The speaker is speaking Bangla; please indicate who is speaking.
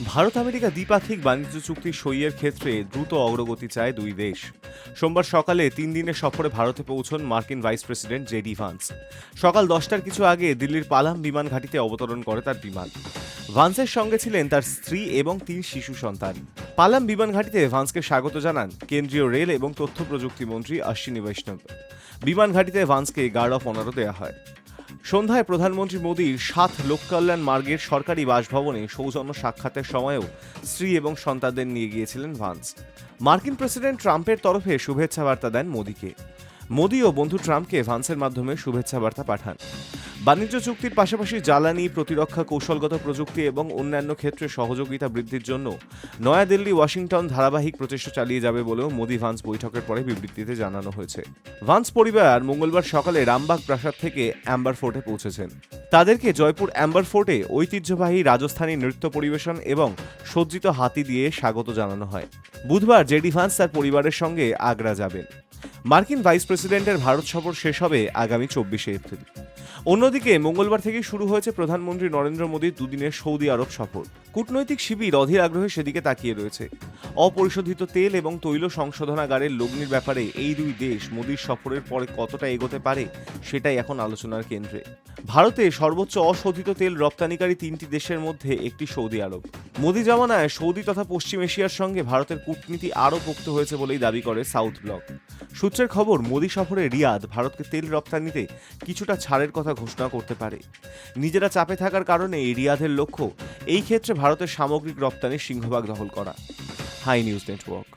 Speaker 1: ভারত আমেরিকা দ্বিপাক্ষিক বাণিজ্য চুক্তি সইয়ের ক্ষেত্রে দ্রুত অগ্রগতি চায় দুই দেশ। সোমবার সকালে 3 দিনের সফরে ভারতে পৌঁছন মার্কিন ভাইস প্রেসিডেন্ট জেডি ভান্স। সকাল 10টার কিছু আগে দিল্লির পালাম বিমান ঘাঁটিতে অবতরণ করে তার বিমান। ভান্সের সঙ্গে ছিলেন তার স্ত্রী এবং 3 শিশু সন্তান। পালাম বিমান ঘাঁটিতে ভান্সকে স্বাগত জানান কেন্দ্রীয় রেল এবং তথ্য প্রযুক্তি মন্ত্রী অশ্বিনী বৈষ্ণব। বিমান ঘাঁটিতে ভান্সকে গার্ড অফ অনারও দেওয়া হয়। সন্ধ্যায় প্রধানমন্ত্রী মোদীর 7 লোককল্যাণ মার্গের সরকারি বাসভবনে সৌজন্য সাক্ষাতের সময়েও স্ত্রী এবং সন্তানদের নিয়ে গিয়েছিলেন ভান্স। মার্কিন প্রেসিডেন্ট ট্রাম্পের তরফে শুভেচ্ছা বার্তা দেন মোদীকে। মোদী ও বন্ধু ট্রাম্পকে ভান্সের মাধ্যমে শুভেচ্ছা বার্তা পাঠান। বাণিজ্য চুক্তির পাশাপাশি জ্বালানি, প্রতিরক্ষা, কৌশলগত প্রযুক্তি এবং অন্যান্য ক্ষেত্রে সহযোগিতা বৃদ্ধির জন্য নয়াদিল্লি, ওয়াশিংটন ধারাবাহিক প্রচেষ্টা চালিয়ে যাবে বলেও মোদী ভান্স বৈঠকের পরে বিবৃতিতে জানানো হয়েছে। ভান্স পরিবার মঙ্গলবার সকালে রামবাগ প্রাসাদ থেকে অ্যাম্বার ফোর্টে পৌঁছেছেন। তাদেরকে জয়পুর অ্যাম্বার ফোর্টে ঐতিহ্যবাহী রাজস্থানী নৃত্য পরিবেশন এবং সজ্জিত হাতি দিয়ে স্বাগত জানানো হয়। বুধবার জেডি ভান্স তার পরিবারের সঙ্গে আগ্রা যাবেন। মার্কিন ভাইস প্রেসিডেন্টের ভারত সফর শেষ হবে আগামী 24শে এপ্রিল। অন্যদিকে মঙ্গলবার থেকে শুরু হয়েছে প্রধানমন্ত্রী নরেন্দ্র মোদীর দুদিনের সৌদি আরব সফর। কূটনৈতিক শিবির অধীর আগ্রহে সেদিকে তাকিয়ে রয়েছে। অপরিশোধিত তেল এবং তৈল সংশোধনাগারের লগ্নির ব্যাপারে এই দুই দেশ মোদীর সফরের পরে কতটা এগোতে পারে সেটাই এখন আলোচনার কেন্দ্রে। ভারতে সর্বোচ্চ অশোধিত তেল রপ্তানিকারী 3টি দেশের মধ্যে একটি সৌদি আরব। মোদী জামানায় সৌদি তথা পশ্চিম এশিয়ার সঙ্গে ভারতের কূটনীতি আরও পোক্ত হয়েছে বলেই দাবি করে সাউথ ব্লক। সূত্রের খবর, মোদী সফরে রিয়াদ ভারতকে তেল রপ্তানিতে কিছুটা ছাড়ের কথা ঘোষণা করতে পারে। নিজেরা চাপে থাকার কারণে রিয়াদের লক্ষ্য এই ক্ষেত্রে ভারতের সামগ্রিক রপ্তানির সিংহভাগ দখল করা। High news network.